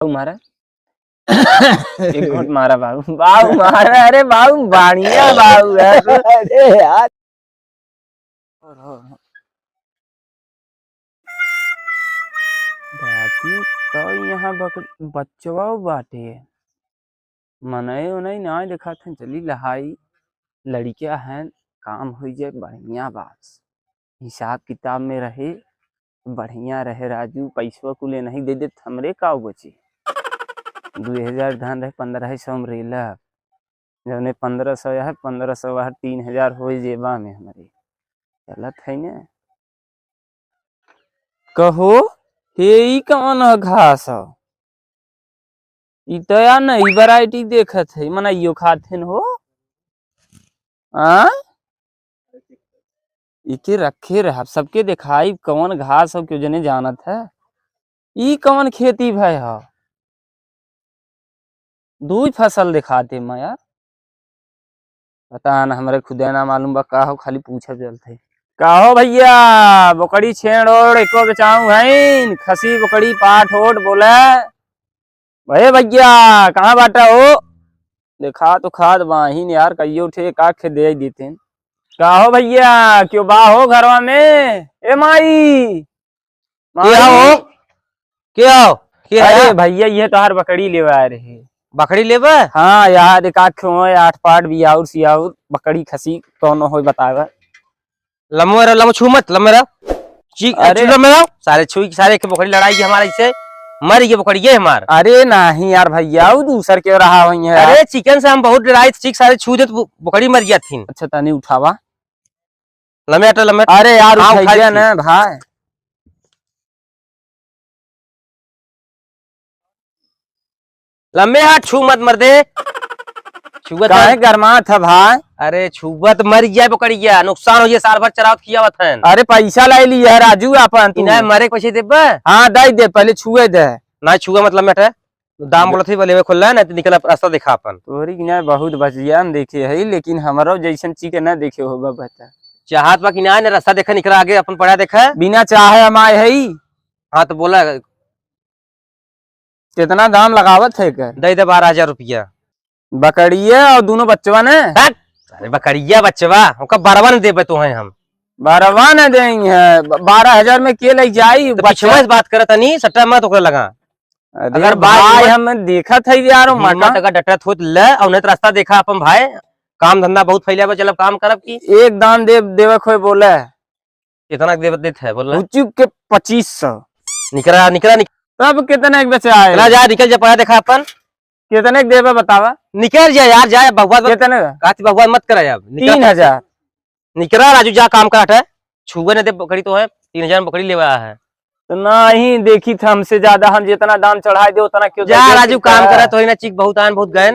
मारा एक घोट मारा बाबू बाबू मारा। अरे बाबू बढ़िया बाबू है। अरे यार बाकी तो यहाँ बच्चवा बाटे मनई उनई ना देखा थे चली लहाई लड़कियां हैं काम हो जाए बढ़िया बात हिसाब किताब में रहे बढ़िया रहे। राजू पैसवा कुले नहीं दे दे हमरे का बची 2000 धन रहे 1500 में रेला जौने 1500 है 1500 है 3000 हो जेबा में हमारे गलत है न कहो हे कौन घास इतया नई वैरायटी देखत है मना यो खाथिन हो इके रखे रह सबके दिखाई कौन घास हो क्यों जने जानत है ई कौन खेती भाई है दू फसल दिखाते मैं यार पता न हमारे खुदे ना मालूम बा का हो खाली पूछे चलते का हो भैया बकड़ी छेड़ ओड़ एको बेचाऊ है खसी बकड़ी पाठ ओट बोले भे भैया कहाँ बाटा हो देखा तो खाद बाहीन यार कहियो उठे का खे दे देते का हो भैया क्यों बा हो घरवा में ए माई क्या हो क्या हो क्या अरे भैया ये तोहार बकड़ी लेवा आ रहे बकरी लेबा हाँ यार एक क्यों 8 पाट बियाउर सियाउर बकड़ी खसी कौन हो बतावा लम्बो लम्बो छू मत लम्बे अरे सारे छू सारे के बकरी लड़ाई की हमारे से मर गई बकरी ये हमार। अरे नहीं यार भैया वो दूसर क्यों रहा हुई है अरे चिकन से हम बहुत लड़ाई ठीक सारे छू दे तो बकरी मर गया थी। अच्छा तनी उठावा लम्बे अरे यार उठाइए ना भाई लम्बे हाथ छू मत मर दे काहे गरमा था भाई। अरे छुबत मर गया बकरिया नुकसान हो गया साल भर चरावत किया वतन। अरे पैसा लाई लिया है राजू अपन इन्हें मरे पैसे दे हाँ दे दे पहले छुए दे ना छुआ मतलब मेटे दाम बोलत ही लेवे खोल ना निकल रास्ता दिखा अपन तोरी ना बहुत बचिया हम देखे है लेकिन हमारो जैसन चीज ना देखे होगा बता चाहत बा कि ना रास्ता देखा निकला आगे अपन पढ़ा देखा बिना चाहे हम आए है हाँ तो बोला कितना दाम लगावत है कर दे 12,000 रुपया बकड़िया और दोनों बच्चवा ने अरे बकरिया बच्चवा उनका 12 न देबे तो हैं हम 12 न देंगे 12,000 में के ले जाई तो बच्चवा से बात करत नहीं सट्टा मत ओकरा लगा अगर भाई हम देखा था यार मत अगर डटत होत ले और नहीं रास्ता देखा अपन भाई काम धंधा बहुत फैलिया बा चल काम करब की एक दाम देवे खोए बोले कितना देत है बोला चुप के 2500 निकला निकला तब कितने बचा जा निकल जा पढ़ा देखा अपन कितने देवे बतावा निकल जा यार जा बकवास कितने काती बकवास मत कर यार 3000 निकला राजू जा काम काट है छुए न दे बकरी तो है 3000 बकरी ले आया है तो नहीं देखी था हमसे ज्यादा हम जितना दाम चढ़ाए दे उतना क्यों जा राजू काम करा तो ना चिक बहुत आन बहुत गए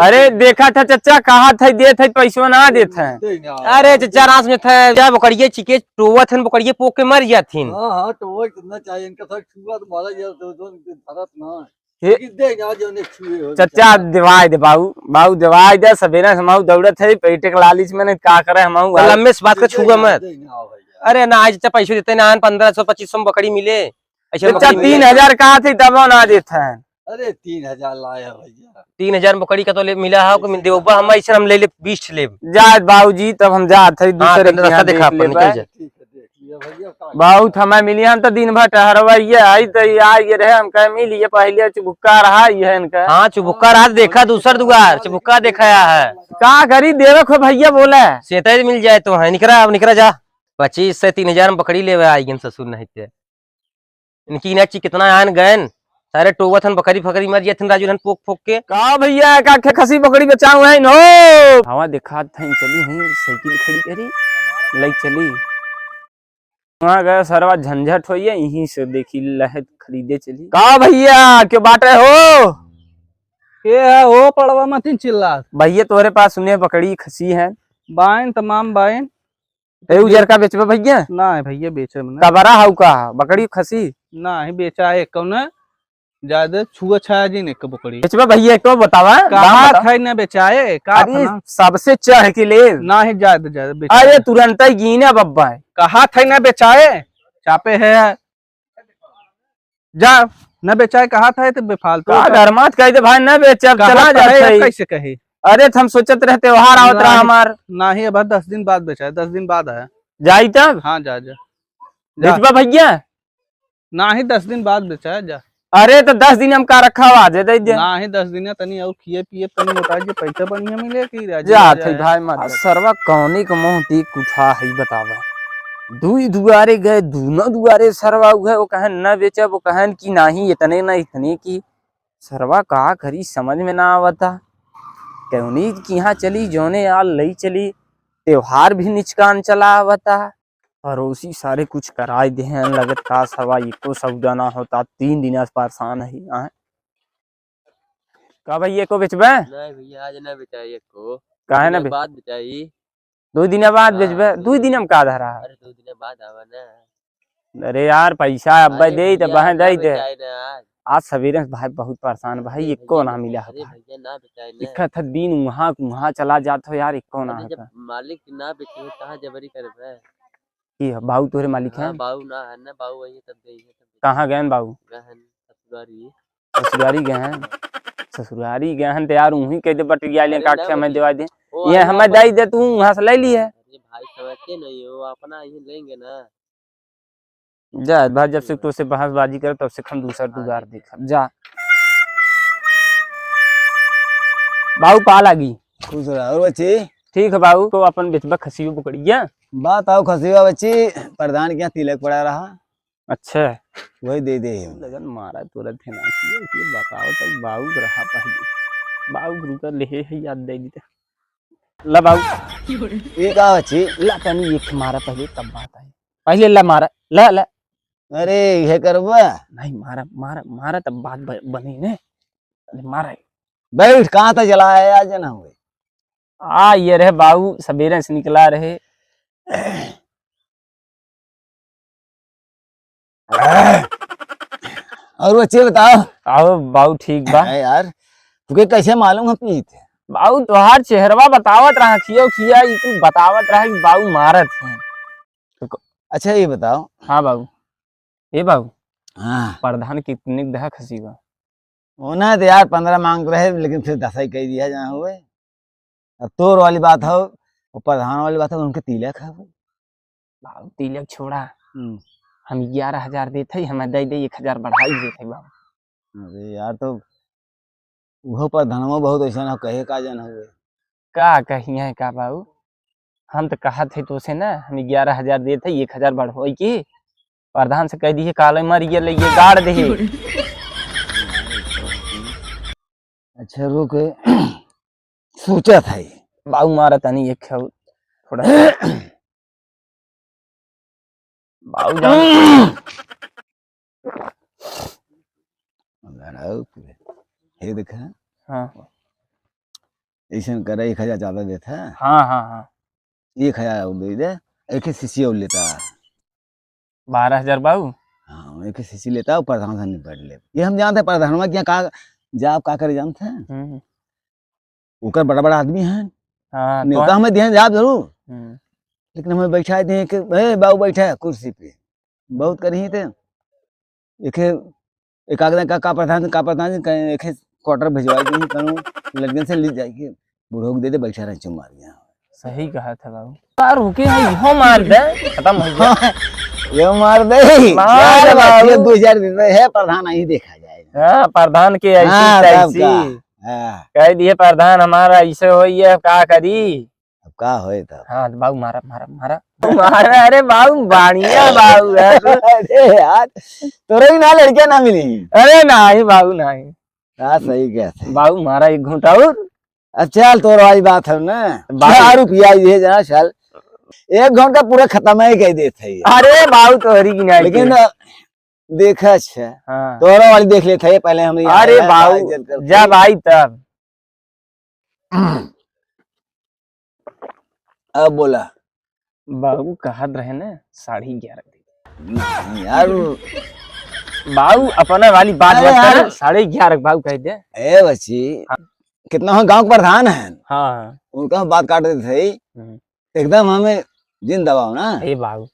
अरे देखा था चचा कहा था दे थे पैसा ना दे थे अरे चचा रास में थे जा बकरिए चिके टोवा थे बकरिए पोक के मर गया थी हां तो वो कितना चाहिए इनका था छुआ तो मारा यार दो भारत ना चचा दिवाई दे बाबू दिवाई दे सवेरे हम दौड़त है पेटे के लालिच में का करे हम लंबे से बात का छुआ मत अरे ना आज पैसे देते ना 1500-2500 बकरी मिले ऐसे 3000 कहा थे तब ना देते हैं अरे 3000 लाया भैया 3000 बकरी का तो ले मिला है देवबा हम ऐसे हम ले 20 ले जा बाबूजी तब हम जात है दूसरे रास्ता दिखा अपन निकल जा बहुत हमें मिली हम तो दिन भर टहरवैया आई तो ये रहे हम कह मिली पहले चुबुक्का रहा ये इनका हाँ चुबुक्का रहा देखा दूसर दुआर चुबुक्का दिखाया है का करी देवे खो भैया बोला सेता मिल जाए तो है निकला अब निकला जा 25 से 3000 में बकरी ले आई ससुर नहीं थे इनकी ना कितना आन गए सारे टोवा थन बकरी फकरी मर गया राजू धन पोक फोक के का भैया का खसी बकरी बचाऊ है नो हवा दिखा था चली हूँ साइकिल खड़ी करी लई चली वहाँ गया सरवा झंझट हो यहीं से देखी लहद खरीदे चली का भैया क्यों बाटे हो ये है वो पड़वा मत चिल्ला भैया तुम्हारे पास सुने बकरी खसी है बाइन तमाम बाइन उजर का बेचबे भैया ना भैया बेचे का बड़ा हाउ का बकरी खसी ना ही बेचा है कौन ज्यादा छुआ छाया जी ने बकरी बेचबे भैया तो बतावा कहा था न बेचाए का सबसे चढ़ के ले ना ही ज्यादा अरे तुरंत ही गिने बब्बा कहा था न बेचाए चापे है जा न बेचाए कहा था तो बेफालतू का घर मत कह दे भाई न बेच अब चला कहा जाता है, है। कैसे कहे। अरे हम सोचत रहे त्योहार आवत रहा नहीं। हमार ना ही अब 10 दिन बाद बेचा है, 10 दिन बाद है। जाई तब हाँ जा जा जा। बेचबा भैया। ना ही 10 दिन बाद बेचा है, जा। अरे तो 10 दिन हम का रखा हुआ दे दे ना ही 10 दिन है, तनी और खिए पिए तनी मोटा जे पैसा बढ़िया मिले कि राजी जा राजा थे है। भाई मत सरवा कौनी के मुंह ती कुठा है बतावा। दुई दुआरे गए दूना दुआरे सरवा उहे वो कहन न बेचा वो कहन की नहीं इतने न इतने की। सरवा का करी समझ में ना आवता। कौनी की यहाँ चली जोने आल लई चली त्योहार भी निचकान चला आवता। पड़ोसी सारे कुछ कराए दे हैं लगत का सरवा एको सौदा ना होता 3 दिन से परेशान है आए। का भाई एको बेचबे नहीं भैया आज ना बेचाइए को काहे ना बाद बेचाई 2 दिन बाद हाँ, बेचबे 2 दिन में का धरा। अरे 2 दिन बाद आवा ना। अरे यार पैसा अब्बा अरे दे तो भैया, बहन ना दे दे। बेचाई ना आज। आज सवेरे से भाई बहुत परेशान भाई अरे एको भैया, ना मिला अरे है भैया ना बेचाई ना। दिक्कत है दिन वहाँ वहाँ चला जात हो यार एको ना अरे है जब मालिक ना बेचे कहाँ जबरी करबे। की बाबू तोरे मालिक हाँ हैं बाऊ ना है ना, बाऊ वही तब गई है तब कहाँ गए बाबू गहन ससुरारी। ससुरारी गए हैं ससुरारी गए हैं तो यार वहीं कह दे बटिया ले अरे काट ना हमें वही- दिवा दे वो ये आइया हमें दे दे तू वहाँ से ले ली है। अरे भाई समझते नहीं हो, अपना यही लेंगे ना। जा भाई जब से तो से बहसबाजी कर तब से हम दूसरा दुगार देख जा बाबू पा लगी खुश रहा और बच्ची ठीक है बाबू को अपन बेचबा खसी पकड़िया। बात आओ खसीवा बच्ची प्रधान के यहाँ तिलक पड़ा रहा अच्छा वही दे दे। लगन मारा तुरंत है ना ये बताओ तो बाबू रहा पहले बाबू रुका ले है याद दे दी ला बाबू ये कहा बच्ची ला तनी एक मारा पहले तब बात आई पहले ला मारा ला ला अरे ये करबा नहीं मारा मारा मारा तब बात बनी ने अरे मारा बैठ कहाँ तक चला है आज ना हुए आ ये रहे बाबू सवेरे से निकला रहे और बच्चे बताओ आओ बाबू ठीक बा है यार तुके कैसे मालूम हम पी थे बाबू तोहार चेहरवा बतावत रहा खियो खिया ई तू बतावत रहा कि बाबू मारत है। अच्छा ये बताओ हाँ बाबू ए बाबू हाँ प्रधान कितने दहा खसी बा होना तो यार 15 मांग रहे लेकिन फिर 10 ही कह दिया जहाँ हुए। अब तोर वाली बात हो वो प्रधान वाली बात है उनके तिलक है वो। बाबू तिलक छोड़ा हम 11,000 देते हमें दे दे 1,000 बढ़ाई देते बाबू। अरे यार तो वो प्रधानवा बहुत ऐसा ना कहे का जन हुए। का कहिए का बाबू हम तो कहा थे तो से ना हम 11,000 देते 1,000 बढ़ोई की प्रधान से कह दिए काले मर ये ले ये गाड़ दे। अच्छा रुक सोचा था ये बाबू मारा तनी एक थोड़ा बाबू जान ये देखा हाँ ऐसा करे 1,000 ज्यादा देता है हाँ हाँ हाँ 1,000 और दे दे एक ही शीशी और लेता 12,000 बाबू हाँ एक ही शीशी लेता और प्रधान से निपट ले ये हम जानते हैं प्रधानवा क्या का जाप का करे जानते हैं ओकर बड़ा बड़ा आदमी है हाँ नेता हमें ध्यान जाप जरूर हम्म, लेकिन हमें बैठा दिए कि बाबू बैठा है कुर्सी पे बहुत करी थे एक आगदा का प्रधान एक क्वार्टर भिजवा दी करूँ लड़कन से ले जाएगी बूढ़ों को दे दे बैठा रहे चुम मार गया सही कहा था बाबू यार रुके हैं यो मार दे खत्म हो गया ये मार दे मार यार बाबू। ये 2,000 देते है प्रधान नहीं देखा जाएगा। हाँ प्रधान के हाँ, ऐसी तब तैसी का। हाँ, कह दिए प्रधान हमारा ऐसे होई है का करी। अब का होए तब हाँ बाबू मारा मारा मारा मारा अरे बाबू बढ़िया बाबू है तू। अरे यार तोरे भी ना लड़कियां ना मिली अरे नहीं बाबू नहीं हाँ सही कहते बाबू मारा एक घूंटा और अब चल तोर वाली बात है ना बाबू। 4 रुपया ये जना चल 1 घंटा पूरा खत्म ही कह देते है अरे बाबू तोहरी की नहीं लेकिन देखा अच्छा हाँ तोरा वाली देख लेते है पहले हम अरे बाबू जब आई तब अब बोला बाबू कहत रहे ना 11:30 नहीं यार बाबू अपने वाली बात अरे मत यार। कर 11:30 बाबू कह दे ए बच्ची कितना हम गांव के प्रधान है हाँ उनका हम बात काट देते थे हम्म। एकदम हमें जिन दबाओ ना ए बाबू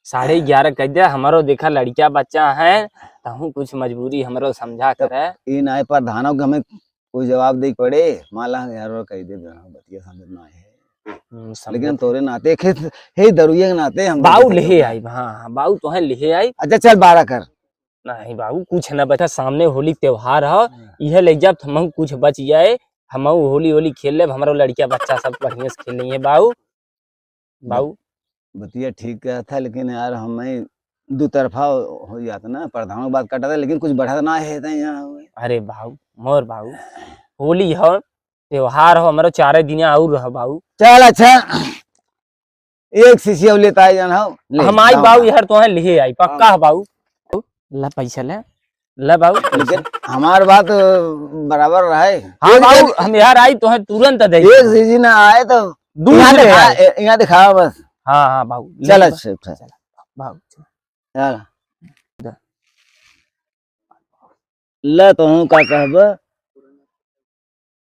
11:30 कह दे, हमारो देखा लड़किया बच्चा है, तहु कुछ मजबूरी हमरो समझा करे। ये ना प्रधानों के हमें कोई जवाब दे पड़े, माला यार और कह दे बतिया समझ ना है, लेकिन तोरे नाते हे दरुये के नाते हम बाऊ ले आई। हाँ बाऊ तो है ले आई। अच्छा चल 12 कर। नहीं बाबू कुछ न बचा, सामने होली त्योहार है, यह ले जब हम कुछ बच जाए, हम होली खेल ले, हमारो लड़किया बच्चा सब बढ़िया से खेल लेंगे। बाऊ बतिया ठीक कहा था, लेकिन यार हमें दो तरफा हो जाता ना, प्रधानों की बात कटा था, लेकिन कुछ बढ़ा ना है यहाँ। अरे बाऊ मोर बाऊ, होली हो त्योहार हो, हमारो 4 दिन और रह बाऊ। चल अच्छा एक शीशी और लेता है जान हो हम आई बाऊ यार, तो है ले आई पक्का है बाऊ। ला पैसा ले बाऊ, लेकिन हमार बात बराबर रहे। हाँ बाऊ हम यार आई तो है तुरंत दे। एक शीशी ना आए तो यहाँ दिखाओ बस। हाँ हाँ बाऊ चल अच्छा बाऊ चल ले तो हूँ का कहब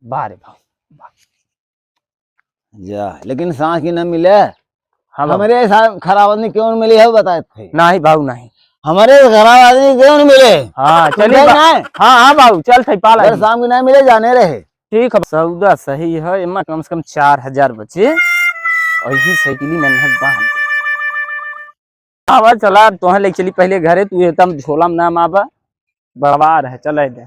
बारे बाऊ जा, लेकिन सांस की न मिले। हाँ हमारे खराब आदमी क्यों नहीं मिली है बताए थे? नहीं बाऊ नहीं, हमारे खराब आदमी क्यों नहीं मिले? हाँ चलिए हाँ हाँ बाऊ चल थे पाला शाम की नहीं मिले जाने रहे। ठीक है, सौदा सही है, इमा कम से कम 4000 बचे, और यही साइकिली मैंने बांध आवा। चला तो ले चली पहले घरे, तू एकदम झोला में नाम आवा बर्बाद है, चले दे।